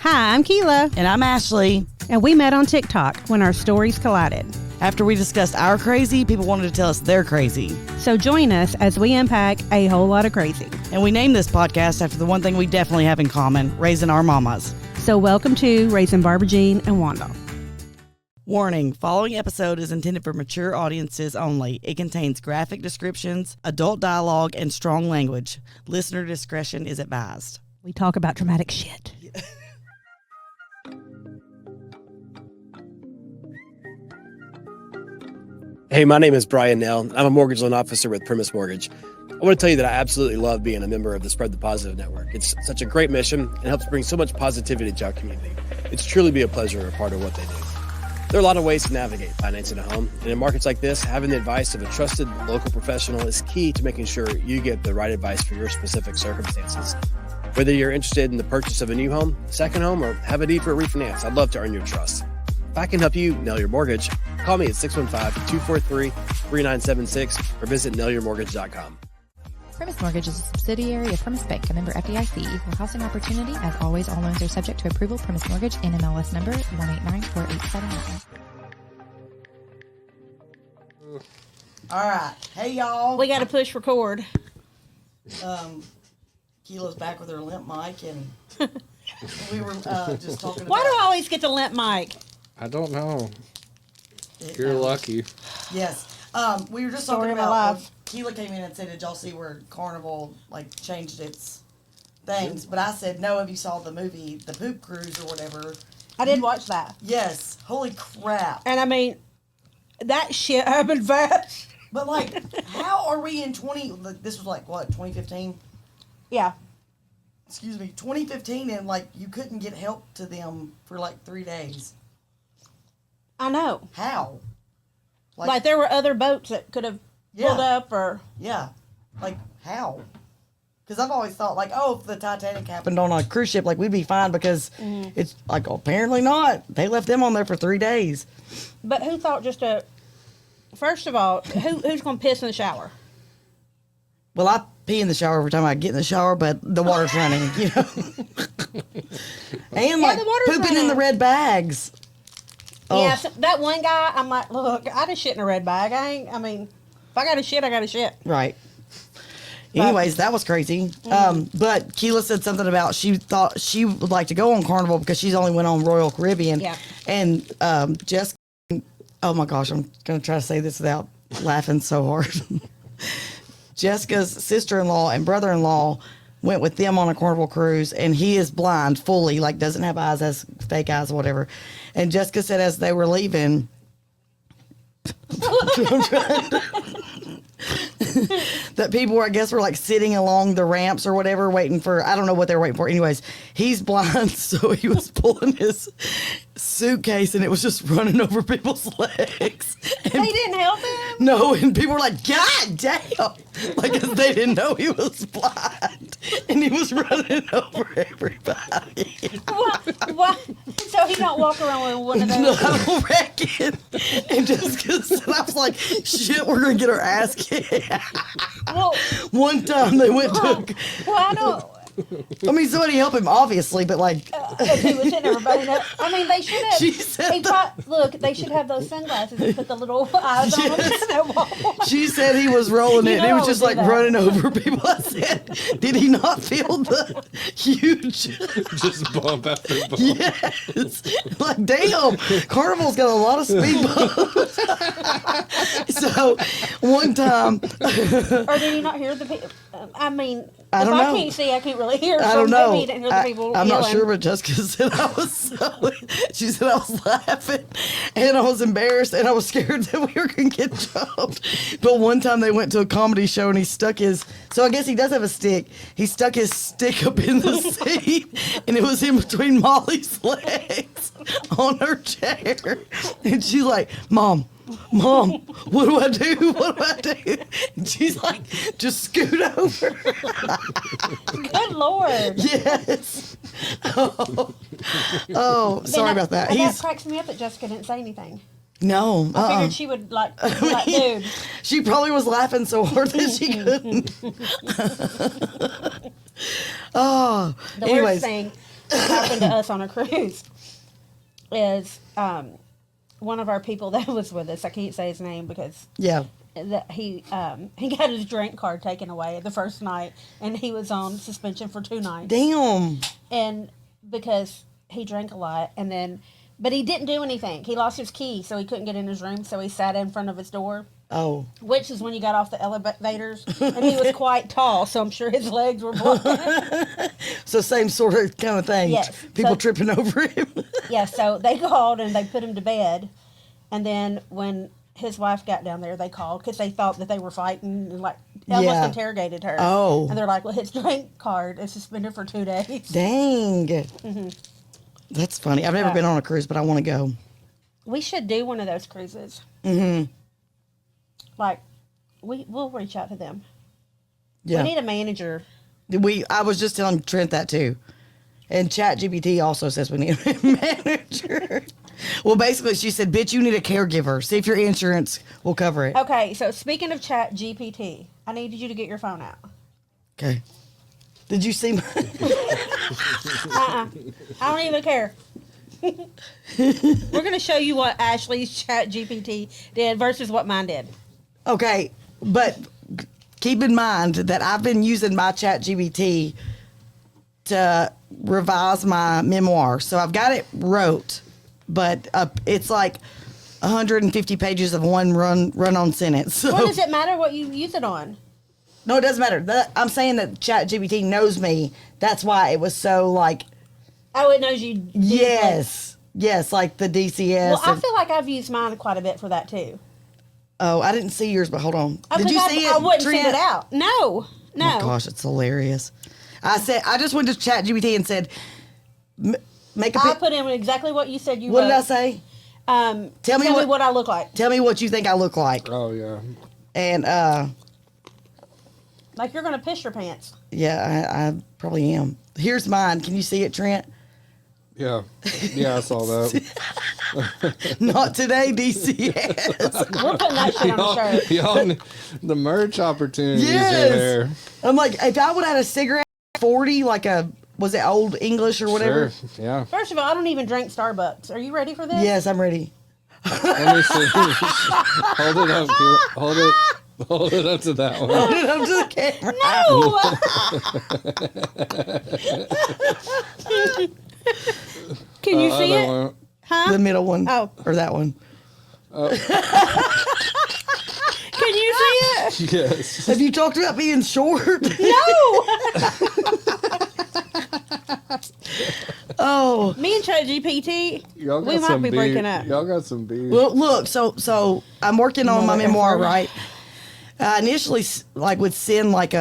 Hi, I'm Kila. And I'm Ashley. And we met on TikTok when our stories collided. After we discussed our crazy, people wanted to tell us they're crazy. So join us as we unpack a whole lot of crazy. And we named this podcast after the one thing we definitely have in common, raising our mamas. So welcome to Raising Barbara Jean and Wanda. Warning, following episode is intended for mature audiences only. It contains graphic descriptions, adult dialogue, and strong language. Listener discretion is advised. We talk about dramatic shit. Hey, my name is Brian Nell. I'm a mortgage loan officer with Primis Mortgage. I want to tell you that I absolutely love being a member of the Spread the Positive Network. It's such a great mission and helps bring so much positivity to our community. It's truly be a pleasure to be a part of what they do. There are a lot of ways to navigate financing a home, and in markets like this, having the advice of a trusted local professional is key to making sure you get the right advice for your specific circumstances. Whether you're interested in the purchase of a new home, second home, or have a need for a refinance, I'd love to earn your trust. If I can help you nail your mortgage, call me at 615-243-3976 or visit nailyourmortgage.com. Primis Mortgage is a subsidiary of Primis Bank, a member FDIC, equal housing opportunity. As always, all loans are subject to approval. Primis Mortgage, NMLS number 1894879. All right. Hey, y'all. We got to push record. Kila's back with her limp mic, and we were just talking about... Why do I always get the limp mic? I don't know. You're lucky. Yes. We were just Story talking of my about... life. Kila came in and said, did y'all see where Carnival, changed its things? But I said, no, if you saw the movie, The Poop Cruise or whatever. I did watch that. Yes. Holy crap. And I mean, that shit happened fast. But, how are we in this was, 2015? Yeah. Excuse me, 2015, and, you couldn't get help to them for, 3 days. I know. How? There were other boats that could have pulled up or... Yeah. How? Because I've always thought, if the Titanic happened on a cruise ship, we'd be fine because it's, apparently not. They left them on there for 3 days. But who thought First of all, who's going to piss in the shower? Well, I pee in the shower every time I get in the shower, but the water's running, And, the water's pooping running. in the red bags. Yeah, so that one guy, I'm like, look, I just shit in a red bag. If I got to shit, I got to shit. Right. Anyways, that was crazy. But Kila said something about she thought she would like to go on Carnival because she's only went on Royal Caribbean. Yeah. And Jessica, oh my gosh, I'm going to try to say this without laughing so hard. Jessica's sister-in-law and brother-in-law went with them on a Carnival cruise, and he is blind fully, doesn't have eyes, has fake eyes or whatever. And Jessica said as they were leaving, that people were, I guess, were sitting along the ramps or whatever, waiting for, I don't know what they were waiting for. Anyways, he's blind, so he was pulling his suitcase and it was just running over people's legs. And They didn't help him? no, and people were like, God damn! 'Cause they didn't know he was blind. And he was running over everybody. What? So he don't walk around with one of those? No, I don't reckon. And Jessica said, I was like, shit, we're going to get our ass kicked. Well, One time they went to, I know. somebody help him, obviously, but If he was hitting everybody up. They should have. She said Look, they should have those sunglasses and put the little eyes on them. she said he was rolling it, and know he was I just would do that. running over people. I said, did he not feel the huge? Just bump after bump. Yes. Damn, Carnival's got a lot of speed bumps. So, one time, Or did you not hear the people? I if don't I know. can't see, I can't really hear. I So don't know. maybe you didn't hear the people I'm not yelling. sure, but Jessica said she said I was laughing and I was embarrassed and I was scared that we were going to get jumped. But one time they went to a comedy show and he stuck so I guess he does have a stick. He stuck his stick up in the seat and it was in between Molly's legs on her chair. And she's like, Mom, what do I do? What do I do? And she's like, just scoot over. Good Lord. Yes. Oh, sorry about that. That cracks me up that Jessica didn't say anything. No. I figured she would dude. She probably was laughing so hard that she couldn't. Oh. The Anyways. worst thing happened to us on a cruise is one of our people that was with us. I can't say his name because he got his drink card taken away the first night, and he was on suspension for 2 nights. Damn. And because he drank a lot, but he didn't do anything. He lost his key, so he couldn't get in his room. So he sat in front of his door. Oh. Which is when you got off the elevators, and he was quite tall, so I'm sure his legs were blocking. So same sort of kind of thing. Yes. People tripping over him. Yeah, so they called and they put him to bed, and then when his wife got down there, they called because they thought that they were fighting and almost interrogated her. Oh. And they're like, well, his drink card is suspended for 2 days. Dang. Mm-hmm. That's funny. I've never been on a cruise, but I want to go. We should do one of those cruises. Mm-hmm. We'll reach out to them. Yeah. We need a manager. I was just telling Trent that too. And ChatGPT also says we need a manager. Well, basically, she said, bitch, you need a caregiver. See if your insurance will cover it. Okay, so speaking of ChatGPT, I need you to get your phone out. Okay. Did you see my... I don't even care. We're going to show you what Ashley's ChatGPT did versus what mine did. Okay, but keep in mind that I've been using my ChatGPT to revise my memoir. So I've got it wrote, but it's like 150 pages of one run-on sentence. So, What does it matter what you use it on? No, it doesn't matter. I'm saying that ChatGPT knows me. That's why it was so like... Oh, it knows you. Yes, like the DCS. Well, I feel like I've used mine quite a bit for that too. Oh, I didn't see yours, but hold on. Did you see it? I wouldn't send Trent? it out. No. Oh my gosh, it's hilarious. I just went to ChatGPT and said, make a I put in exactly what you said you What wrote. did I say? Tell me what I look like. Tell me what you think I look like. Oh, yeah. And, Like you're going to piss your pants. yeah, I probably am. Here's mine. Can you see it, Trent? Yeah. Yeah, I saw that. Not today, DCS. We're putting that shit on a shirt. Y'all, the merch opportunities Yes. are there. I'm like, if I would have had a cigarette at 40, like was it Old English or whatever? Sure. Yeah. First of all, I don't even drink Starbucks. Are you ready for this? Yes, I'm ready. Let me see. Hold it up. Hold it up to that one. Hold it up to the camera. No. Can you see it? One. Huh? The middle one. Oh. Or that one. Can you see it? Yes. Have you talked about being short? No. Oh. Me and ChatGPT, Y'all got we might some be breaking up. Y'all got some beef. Well, look, so I'm working on my memoir, right? I initially would send like 2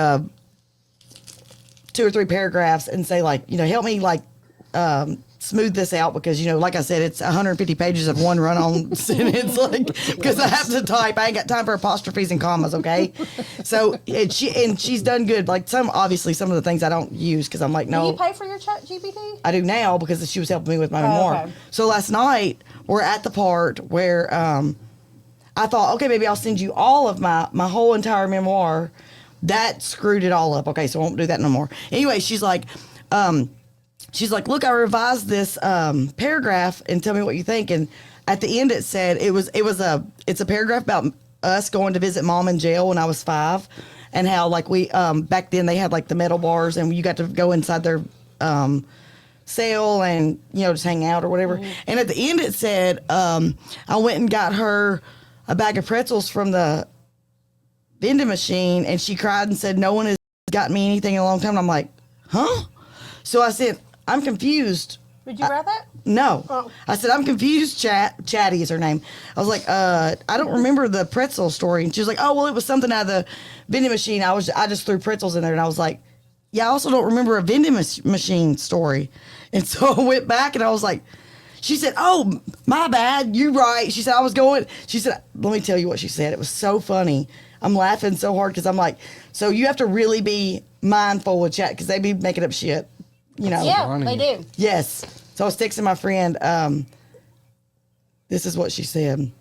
or 3 paragraphs and say help me smooth this out because like I said, it's 150 pages of one run-on sentence because I have to type. I ain't got time for apostrophes and commas. Okay, so she's done good. Like some of the things I don't use because I'm like no. Do you pay for your ChatGPT? I do now because she was helping me with my memoir. Okay. So last night we're at the part where I thought, okay, maybe I'll send you all of my whole entire memoir. That screwed it all up. Okay, so I won't do that no more. Anyway, she's like, look, I revised this paragraph and tell me what you think. And at the end, it said it's a paragraph about us going to visit mom in jail when I was 5, and how we back then they had the metal bars and you got to go inside their cell and just hang out or whatever. Mm-hmm. And at the end, it said I went and got her a bag of pretzels from the vending machine, and she cried and said, no one has gotten me anything in a long time. And I'm like, huh? So I said, I'm confused. Did you write that? No. Oh. I said, I'm confused. Chatty is her name. I was like, I don't remember the pretzel story. And she was like, oh, well, it was something out of the vending machine. I just threw pretzels in there. And I was like, yeah, I also don't remember a vending machine story. And so I went back and I was like, she said, oh, my bad. You're right. She said, she said, let me tell you what she said. It was so funny. I'm laughing so hard because I'm like, so you have to really be mindful with chat because they be making up shit, Yeah, funny. they do. Yes. So I was texting my friend. This is what she said.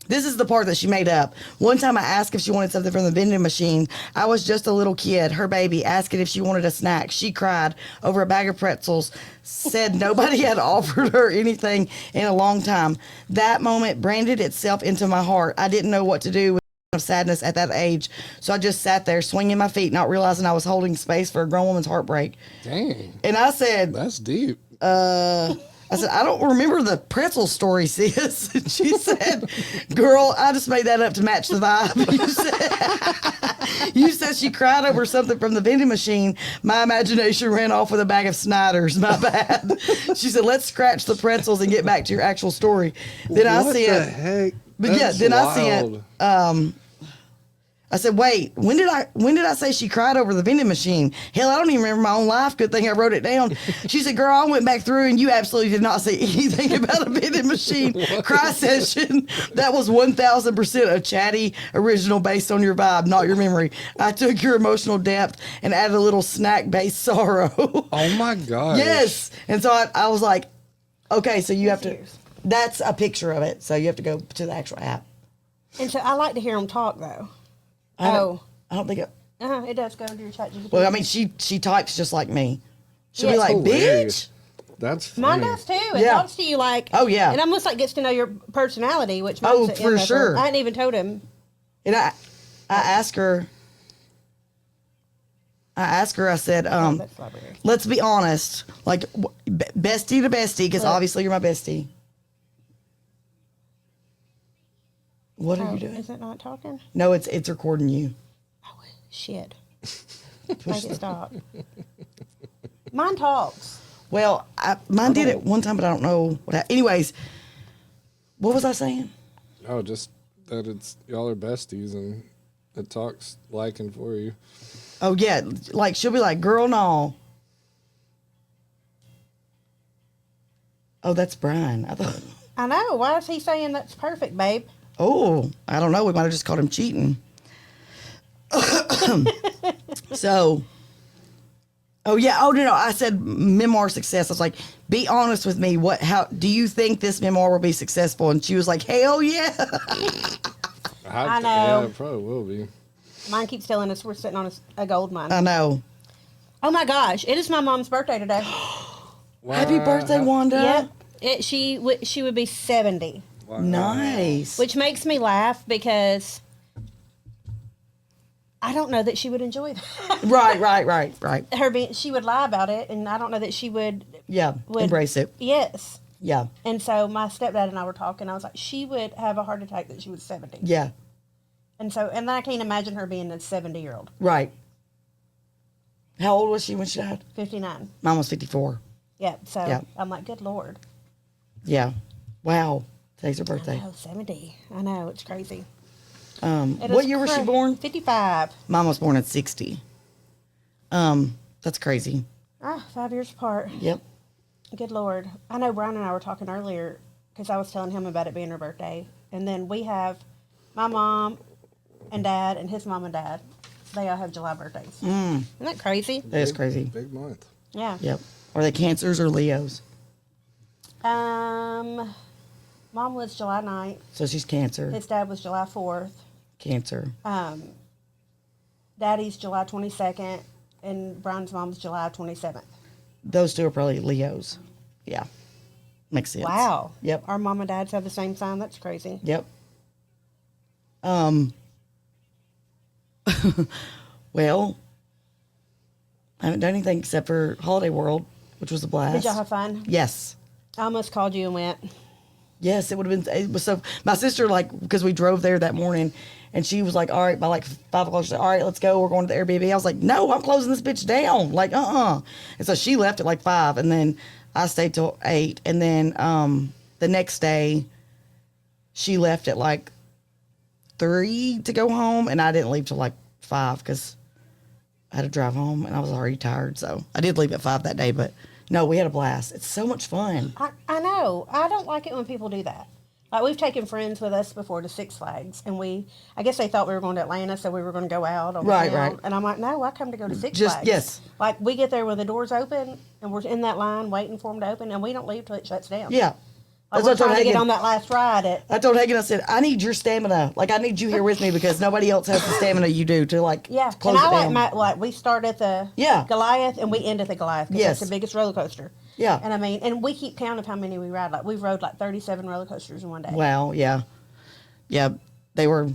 This is the part that she made up. One time I asked if she wanted something from the vending machine. I was just a little kid, her baby, asking if she wanted a snack. She cried over a bag of pretzels, said nobody had offered her anything in a long time. That moment branded itself into my heart. I didn't know what to do with of sadness at that age, so I just sat there swinging my feet, not realizing I was holding space for a grown woman's heartbreak. Dang. And I said, That's deep. I said, I don't remember the pretzel story, sis. And she said, girl, I just made that up to match the vibe. You said she cried over something from the vending machine. My imagination ran off with a bag of Snyder's. My bad. She said, let's scratch the pretzels and get back to your actual story. Then What I said, the heck? but yeah, That's then wild. I said, I said, wait, when did I say she cried over the vending machine? Hell, I don't even remember my own life. Good thing I wrote it down. She said, girl, I went back through and you absolutely did not say anything about a vending machine cry session. That was 1,000% a chatty original based on your vibe, not your memory. I took your emotional depth and added a little snack-based sorrow. Oh my gosh. Yes. And so I was like, okay, so you have to, that's a picture of it. So you have to go to the actual app. And so I like to hear them talk, though. I don't think it. It does go into your chat GPT. Well, I mean, she types just like me. She'll be Yeah. like, Hilarious. bitch. That's Mine funny. does too. It Yeah. talks to you like, Oh, yeah. and almost like gets to know your personality, which makes Oh, it for sure. I hadn't even told him. And I asked her, I said, That's library. let's be honest, like bestie to bestie, because obviously you're my bestie. What are you doing? Is it not talking? No, it's recording you. Oh, shit. Make it stop. Mine talks. Well, mine did it one time, but I don't know anyways, what was I saying? Oh, just that it's y'all are besties and it talks like and for you. Oh yeah, like she'll be like, girl, no. Oh, that's Brian. I thought. I know. Why is he saying that's perfect, babe? Oh, I don't know. We might have just called him cheating. So, oh yeah. Oh no. I said memoir success. I was like, be honest with me. How do you think this memoir will be successful? And she was like, hell yeah. I know. Yeah, it probably will be. Mine keeps telling us we're sitting on a gold mine. I know. Oh my gosh! It is my mom's birthday today. Happy birthday, Wanda. Yep. She would be 70. Wow. Nice. Which makes me laugh because I don't know that she would enjoy that. Right. She would lie about it, and I don't know that she would. Yeah. Embrace it. Yes. Yeah. And so my stepdad and I were talking. I was like, she would have a heart attack that she was 70. Yeah. And so, and I can't imagine her being a 70-year-old. Right. How old was she when she died? 59. Mine was 54. Yeah. So Yeah. I'm like, good Lord. Yeah. Wow. Today's her birthday. Oh, 70. I know. It's crazy. What year was she born? 55. Mom was born at 60. That's crazy. 5 years apart. Yep. Good Lord. I know Brian and I were talking earlier because I was telling him about it being her birthday. And then we have my mom and dad and his mom and dad. They all have July birthdays. Isn't that crazy? That is crazy. Big month. Yeah. Yep. Are they Cancers or Leos? Mom was July 9th. So she's Cancer. His dad was July 4th. Cancer. Daddy's July 22nd. And Brian's mom's July 27th. Those two are probably Leos. Yeah. Makes sense. Wow. Yep. Our mom and dads have the same sign. That's crazy. Yep. Well, I haven't done anything except for Holiday World, which was a blast. Did y'all have fun? Yes. I almost called you and went. Yes, it would have been. It was so. My sister, like, because we drove there that morning, and she was like, "All right," by like 5 o'clock, she's like, "All right, let's go. We're going to the Airbnb." I was like, "No, I'm closing this bitch down." Like, And so she left at like 5, and then I stayed till 8, and then the next day, she left at like 3 to go home, and I didn't leave till like 5 because I had to drive home, and I was already tired. So I did leave at 5 that day, but. No, we had a blast. It's so much fun. I know. I don't like it when people do that. Like, we've taken friends with us before to Six Flags, and I guess they thought we were going to Atlanta, so we were going to go out. Right. And I'm like, no, I come to go to Six Just, Flags. yes. Like, we get there when the doors open, and we're in that line waiting for them to open, and we don't leave till it shuts down. Yeah. Like, we're trying to get on that last ride. I told Hagen, I said, I need your stamina. Like, I need you here with me because nobody else has the stamina you do to, like, close it down. We start at the Goliath and we end at the Goliath because that's the biggest roller coaster. Yeah. And I mean, and we keep count of how many we ride. Like, we've rode like 37 roller coasters in one day. Wow, yeah. Yeah, they were.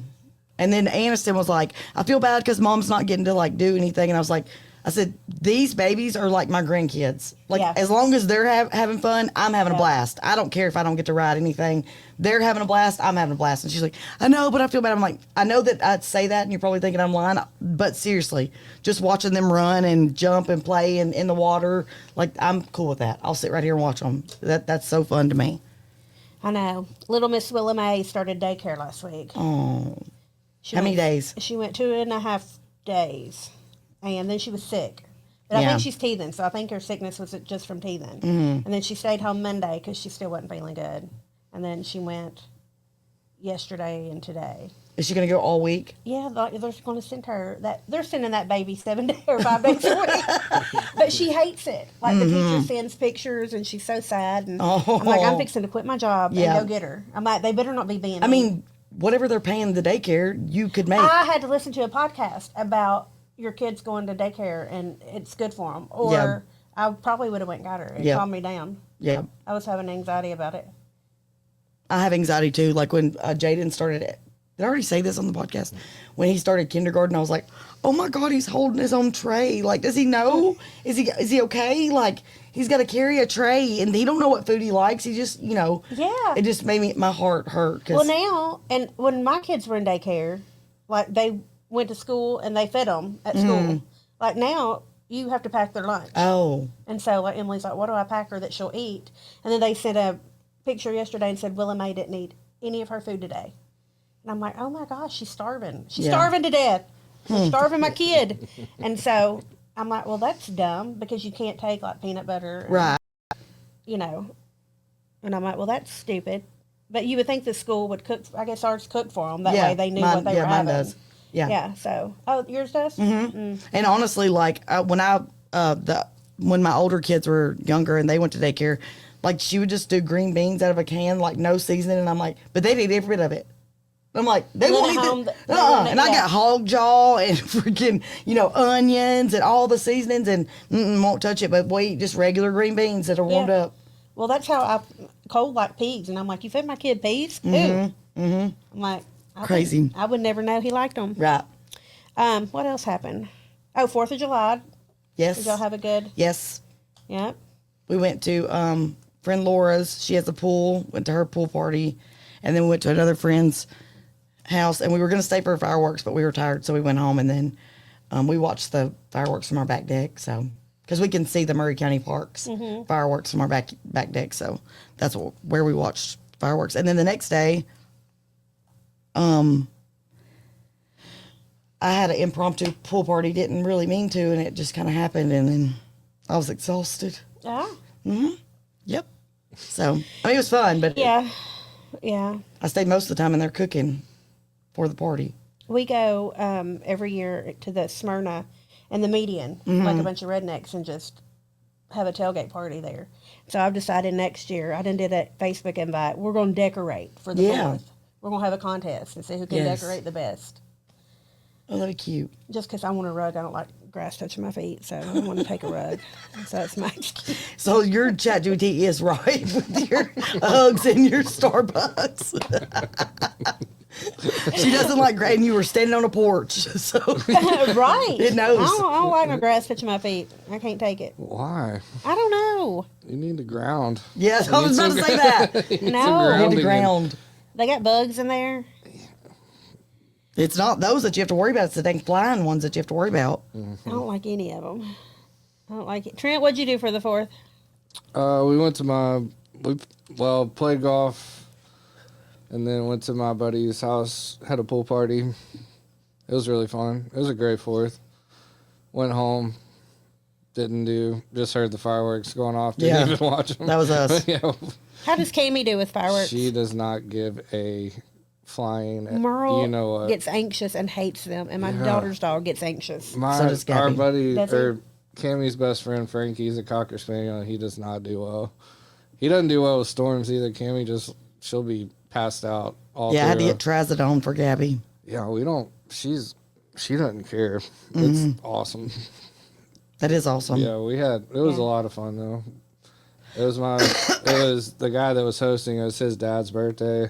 And then Aniston was like, I feel bad because Mom's not getting to, like, do anything. And I said, these babies are like my grandkids. Like, as long as they're having fun, I'm having a blast. I don't care if I don't get to ride anything. They're having a blast, I'm having a blast. And she's like, I know, but I feel bad. I'm like, I know that I'd say that, and you're probably thinking I'm lying. But seriously, just watching them run and jump and play in the water, like, I'm cool with that. I'll sit right here and watch them. That's so fun to me. I know. Little Miss Willa Mae started daycare last week. Oh. How many days? She went 2.5 days. And then she was sick. But I think she's teething, so I think her sickness was just from teething. Mm-hmm. And then she stayed home Monday because she still wasn't feeling good. And then she went yesterday and today. Is she going to go all week? Yeah, they're going to send her that. They're sending that baby 7 days or 5 days a week. But she hates it. Like, the teacher sends pictures, and she's so sad. And I'm like, I'm fixing to quit my job and go get her. I'm like, they better not be being. I mean, whatever they're paying the daycare, you could make. I had to listen to a podcast about your kids going to daycare and it's good for them, or I probably would have went and got her. It calmed me down. Yeah, I was having anxiety about it. I have anxiety too. Like when Jaden started it. Did I already say this on the podcast? When he started kindergarten, I was like, "Oh my God, he's holding his own tray. Like, does he know? Is he okay? Like, he's got to carry a tray, and he don't know what food he likes. He just, it just made my heart hurt. Well, now, and when my kids were in daycare, like they went to school and they fed them at school. Like now, you have to pack their lunch. Oh. And so like Emily's like, what do I pack her that she'll eat? And then they sent a picture yesterday and said Willa Mae didn't eat any of her food today. And I'm like, oh my gosh, she's starving. She's starving to death. She's starving my kid. And so I'm like, well, that's dumb because you can't take like peanut butter. And, And I'm like, well, that's stupid. But you would think the school would cook. I guess ours cooked for them. That way they knew what they were having. Mine does. Yeah. Yeah. So, yours does. Mm-hmm. And honestly, like when my older kids were younger and they went to daycare, like she would just do green beans out of a can, like no seasoning, and I'm like, but they'd eat every bit of it. I'm like, they won't eat it. And I got hog jaw and freaking, onions and all the seasonings and won't touch it. But we eat just regular green beans that are warmed up. Well, that's how Cole like peas, and I'm like, you fed my kid peas? Mm-hmm. Mm-hmm. I'm like. Crazy. I would never know he liked them. Right. What else happened? Oh, 4th of July. Yes. Did y'all have a good? Yes. Yep. We went to friend Laura's. She has a pool. Went to her pool party. And then we went to another friend's house. And we were going to stay for fireworks, but we were tired, so we went home. And then we watched the fireworks from our back deck. So, because we can see the Murray County Parks fireworks from our back deck. So that's where we watched fireworks. And then the next day, I had an impromptu pool party, didn't really mean to, and it just kind of happened, and then I was exhausted. Yeah. Mm-hmm. Yep. So, I mean, it was fun, but yeah. I stayed most of the time in there cooking for the party. We go every year to the Smyrna and the Median, like a bunch of rednecks, and just have a tailgate party there. So I've decided next year, I done did a Facebook invite, we're going to decorate for the 4th. We're going to have a contest and see who can decorate the best. Oh, that'd be cute. Just because I want a rug. I don't like grass touching my feet, so I want to take a rug. So that's my excuse. So your ChatGPT is right with your hugs and your Starbucks. She doesn't like grass, and you were standing on a porch. So right. It knows. I don't like no grass touching my feet. I can't take it. Why? I don't know. You need to ground. Yes, I was about to say that. No. You need to ground. They got bugs in there. It's not those that you have to worry about. It's the dang flying ones that you have to worry about. Mm-hmm. I don't like any of them. I don't like it. Trent, what'd you do for the 4th? We went to played golf, and then went to my buddy's house, had a pool party. It was really fun. It was a great 4th. Went home, just heard the fireworks going off. Didn't even watch them. That was us. How does Kami do with fireworks? She does not give a flying. Merle gets anxious and hates them, and my daughter's dog gets anxious. Our buddy, or Cammy's best friend, Frankie's a Cocker Spaniel, and he does not do well. He doesn't do well with storms either. Cammy she'll be passed out all Yeah, I had to through get trazodone for Gabby. Yeah, she doesn't care. It's awesome. That is awesome. Yeah, it was a lot of fun though. It was the guy that was hosting. It was his dad's birthday,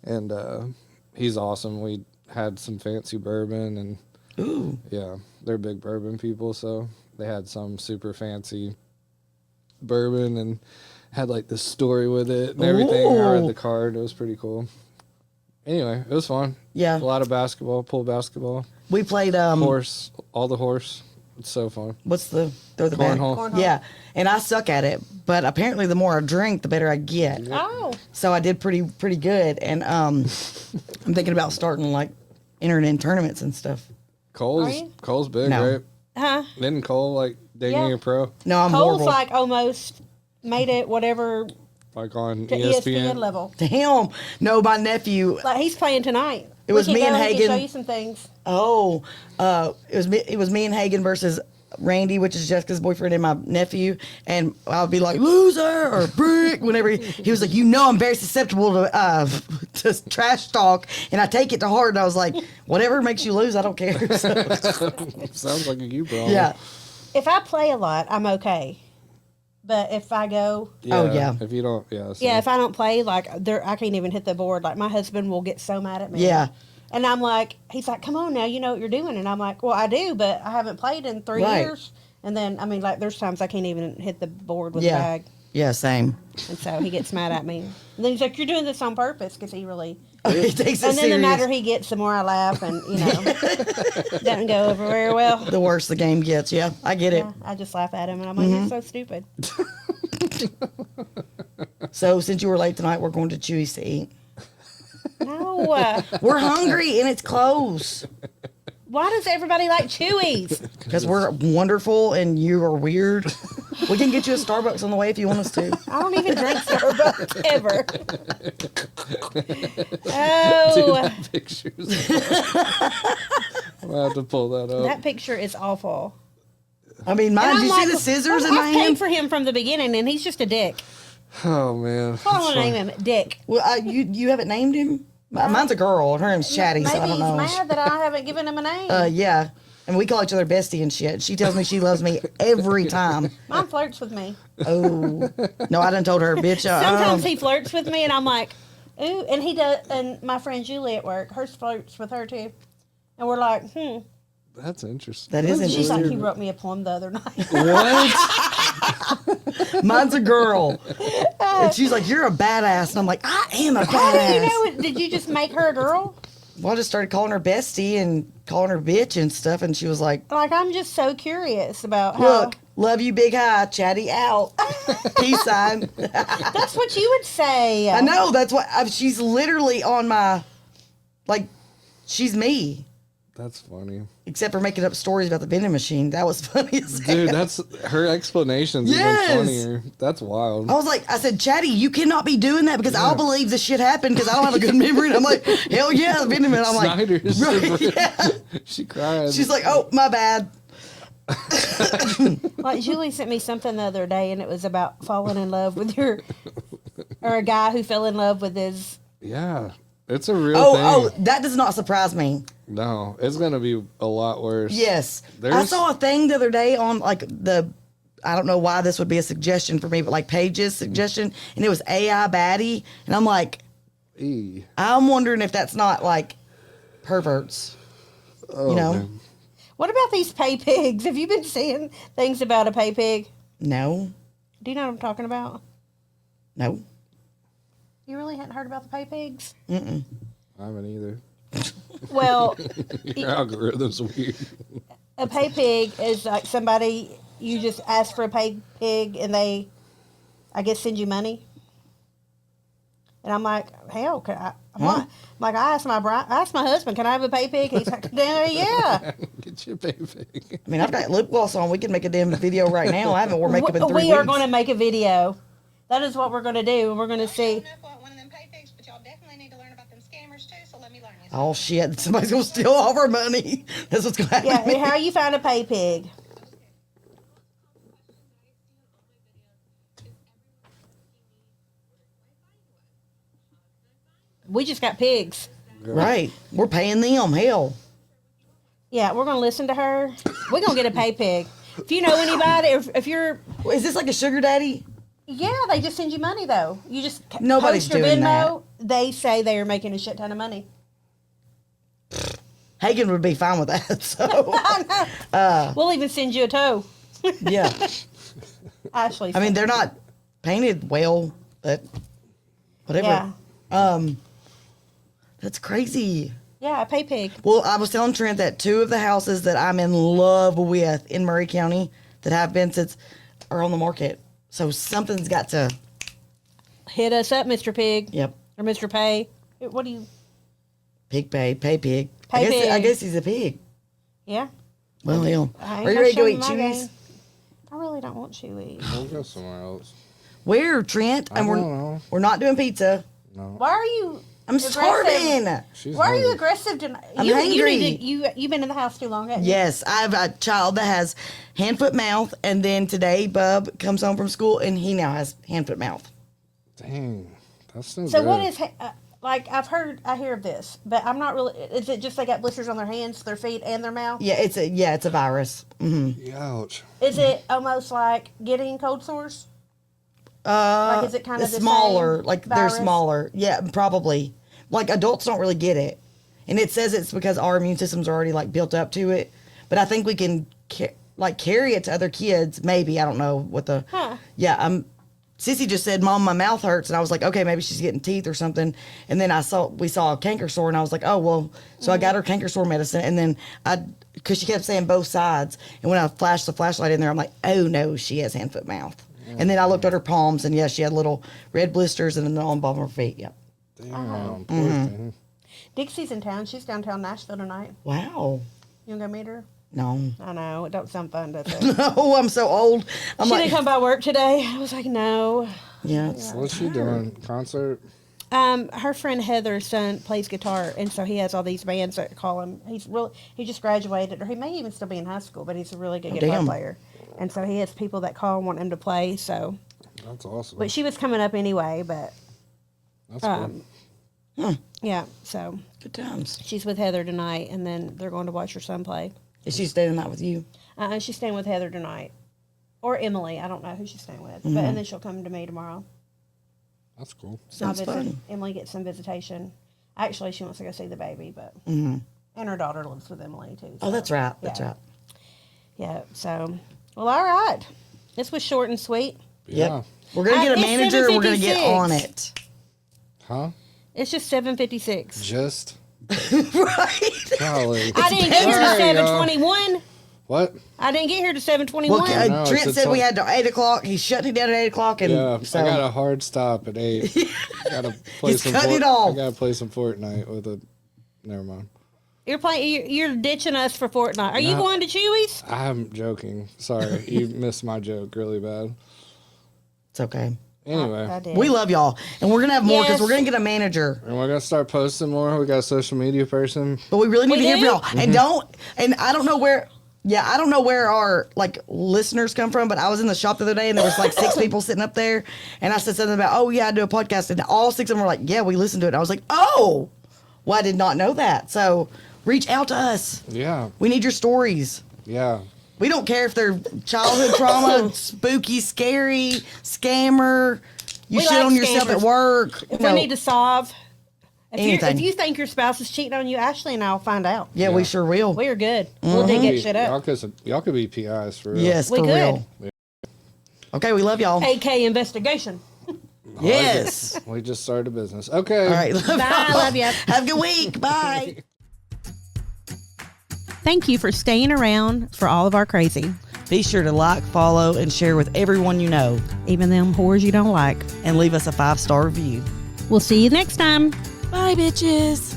and he's awesome. We had some fancy bourbon, and Ooh. Yeah, they're big bourbon people, so they had some super fancy bourbon and had like this story with it and everything. Ooh. I read the card. It was pretty cool. Anyway, it was fun. Yeah. A lot of basketball, pool basketball. We played Horse, all the horse. It's so fun. What's the throw the Cornhole. bag? Yeah, and I suck at it, but apparently the more I drink, the better I get. Oh. So I did pretty good, and I'm thinking about starting like entering in tournaments and stuff. Cole's big, No. right? Huh? Didn't Cole like digging a pro? No, I'm Cole's horrible. like almost made it whatever Like on to ESPN? ESPN level. Damn. No, my nephew. Like he's playing tonight. It was me and He Hagen. can show you some things. Oh, it was me and Hagen versus Randy, which is Jessica's boyfriend, and my nephew, and I'll be like loser or brick whenever he was like, I'm very susceptible to trash talk, and I take it to heart. And I was like, whatever makes you lose, I don't care. So, Sounds like a you problem. yeah. If I play a lot, I'm okay. But if I go, Oh, yeah. If you don't, so. yeah, if I don't play, like I can't even hit the board. Like my husband will get so mad at me. Yeah. And I'm like, he's like, come on now, you know what you're doing. And I'm like, well, I do, but I haven't played in 3 Right. years. And then, I mean, like, there's times I can't even hit the board with Yeah. the bag. Yeah, same. And so he gets mad at me. And then he's like, you're doing this on purpose, because he really... He takes it And then serious. the madder he gets, the more I laugh, and, doesn't go over very well. The worse the game gets. Yeah, I get it. Yeah, I just laugh at him, and I'm like, you're so stupid. So since you were late tonight, we're going to Chewy's to eat. No. We're hungry and it's close. Why does everybody like Chewy's? Because we're wonderful and you are weird. We can get you a Starbucks on the way if you want us to. I don't even drink Starbucks ever. Oh, Pictures. I'm gonna have to pull that up. that picture is awful. I mean, mine. And Did I'm you like, see the scissors in I my paid hand? for him from the beginning, and he's just a dick. Oh man. I want to name him Dick. Well, you haven't named him. Mine's a girl. Her name's Chatty, Maybe so I don't know. he's mad that I haven't given him a name. Yeah, and we call each other bestie and shit. She tells me she loves me every time. Mine flirts with me. Oh no, I done told her, bitch. Sometimes he flirts with me, and I'm like, ooh. And he does. And my friend Julie at work, hers flirts with her too. And we're like, That's interesting. That is She's like, he interesting. wrote me a poem the other night. What? Mine's a girl, and she's like, "You're a badass," and I'm like, "I am a How do you badass." know it? Did you just make her a girl? Well, I just started calling her bestie and calling her bitch and stuff, and she was like, Like, I'm just so curious about how. "Look, love you, big high, Chatty out, peace sign." That's what you would say. I know that's what she's literally on my, like, she's me. That's funny. Except for making up stories about the vending machine. That was funny as hell. Dude, that's her explanations Yes. even funnier. That's wild. I was like, I said, Chatty, you cannot be doing that because I'll believe this shit happened because I don't have a good memory. And I'm like, hell yeah, the vending machine. I'm like, Snyder's right, super- yeah. She cried. She's like, oh, my bad. Like, Julie sent me something the other day, and it was about falling in love with or a guy who fell in love with his. Yeah. It's a real Oh, thing. that does not surprise me. No, it's gonna be a lot worse. Yes. I There's- saw a thing the other day on like I don't know why this would be a suggestion for me, but like Paige's suggestion, and it was AI baddie. And I'm like, E. I'm wondering if that's not like perverts. Oh, You know? man. What about these pay pigs? Have you been seeing things about a pay pig? No. Do you know what I'm talking about? No. You really hadn't heard about the pay pigs? I haven't either. Well, Your algorithm's weird. a pay pig is like somebody, you just ask for a pay pig and they, I guess, send you money. And I'm like, hell, I asked my husband, can I have a pay pig? He's like, yeah. Get your baby. I mean, I've got lip gloss on. We can make a damn video right now. I haven't worn makeup in 3 We weeks. are going to make a video. That is what we're going to do. And we're going to see. One of them pay pigs, but y'all definitely need to learn about them scammers too. So let me learn you. Oh shit! Somebody's gonna steal all of our money. That's what's gonna happen. Yeah, how you find a pay pig? We just got pigs. Right. We're paying them. Hell. Yeah, we're going to listen to her. We're going to get a pay pig. If you know anybody, if you're... Is this like a sugar daddy? Yeah, they just send you money, though. You just Nobody's post your doing Venmo. They say they are making a shit ton of money. Hagen would be fine with that. So We'll even send you a toe. yeah. Ashley. I mean, they're not painted well, but whatever. Yeah. That's crazy. Yeah, a pay pig. Well, I was telling Trent that 2 of the houses that I'm in love with in Murray County that have been since are on the market. So something's got to Hit us up, Mr. Pig. Yep. Or Mr. Pay. What do you... Pay pig. Pay I pig. guess he's a pig. Yeah. Well, hell. I ain't Are you gonna ready to show go you eat my Chewy's? game. I really don't want Chewy's. We'll go somewhere else. Where, Trent? I And don't know. we're not doing pizza. Why are you... I'm aggressive? starving. She's Why are you hungry. aggressive tonight? I'm You hungry. need to, you've been in the house too long, haven't you? Yes, I have a child that has hand, foot, mouth, and then today Bub comes home from school and he now has hand, foot, mouth. Dang, that's no So good. what is... like, I hear of this, but I'm not really... Is it just they got blisters on their hands, their feet, and their mouth? Yeah, it's a virus. Ouch. Is it almost like getting cold sores? Like, is it kind of It's the smaller, same like virus? they're smaller. Yeah, probably. Like adults don't really get it, and it says it's because our immune systems are already like built up to it. But I think we can carry it to other kids. Maybe I don't know what the. Huh. Yeah, Sissy just said, "Mom, my mouth hurts," and I was like, "Okay, maybe she's getting teeth or something." And then we saw a canker sore, and I was like, "Oh well." So I got her canker sore medicine, and then because she kept saying both sides, and when I flashed the flashlight in there, I'm like, "Oh no, she has hand, foot, mouth." And then I looked at her palms, and yes, she had little red blisters, and then on the bottom of her feet. Yep. Damn, poor thing. Dixie's in town. She's downtown Nashville tonight. Wow. You want to go meet her? No. I know. It don't sound fun, does it? No, I'm so old. I'm She like, didn't come by work today. I was like, no. yeah. What's she doing? Concert? Her friend Heather's son plays guitar, and so he has all these bands that call him. He just graduated, or he may even still be in high school, but he's a really good guitar damn. player. And so he has people that call and want him to play. So, That's awesome. but she was coming up anyway. But That's good. yeah, so Good times. she's with Heather tonight, and then they're going to watch her son play. Is she staying the night with you? She's staying with Heather tonight, or Emily. I don't know who she's staying with, but and then she'll come to me tomorrow. That's cool. Sounds fun. Emily gets some visitation. Actually, she wants to go see the baby, but and her daughter lives with Emily too. Oh, so, that's right. That's yeah. right. Yeah. So, well, all right. This was short and sweet. Yeah. Yep. We're going to get a It's manager. We're going to get 7:56. on it. Huh? It's just 7:56. Just? Right. Golly. I didn't get here Sorry, to y'all. 7:21. What? I didn't get here to 7:21. Well, No, Trent it's said we a- had to 8 o'clock. He's shutting it down at 8 o'clock. And Yeah, so I got a hard stop at 8. Gotta play He's some cutting it off. I gotta play some Fortnite with a... Never mind. You're ditching us for Fortnite. Are you No. going to Chewy's? I'm joking. Sorry. You missed my joke really bad. it's okay. Anyway. I did. We love y'all. And we're going to have more because Yes. we're going to get a manager. And we're gonna start posting more. We got a social media person. But we really need We to hear do? from y'all. And I don't know where... Yeah, I don't know where our like listeners come from, but I was in the shop the other day and there was like 6 people sitting up there, and I said something about, oh yeah, I do a podcast, and all 6 of them were like, yeah, we listen to it. And I was like, oh, well, I did not know that. So reach out to us. Yeah. We need your stories. Yeah. We don't care if they're childhood trauma, spooky, scary, scammer. You We shit like on yourself scammers. at work. If No. we need to solve, Anything. if you think your spouse is cheating on you, Ashley and I'll find out. Yeah, we Yeah. sure will. We are good. We'll dig that shit up. Y'all could be PIs for real. Yes, We for could. real. Okay, we love y'all. AK investigation. Yes. We just started a business. Okay. All right. Bye. Love you. Have a good week. Bye. Thank you for staying around for all of our crazy, Be sure to like, follow, and share with everyone you know. even them whores you don't like. And leave us a 5-star review. We'll see you next time. Bye, bitches.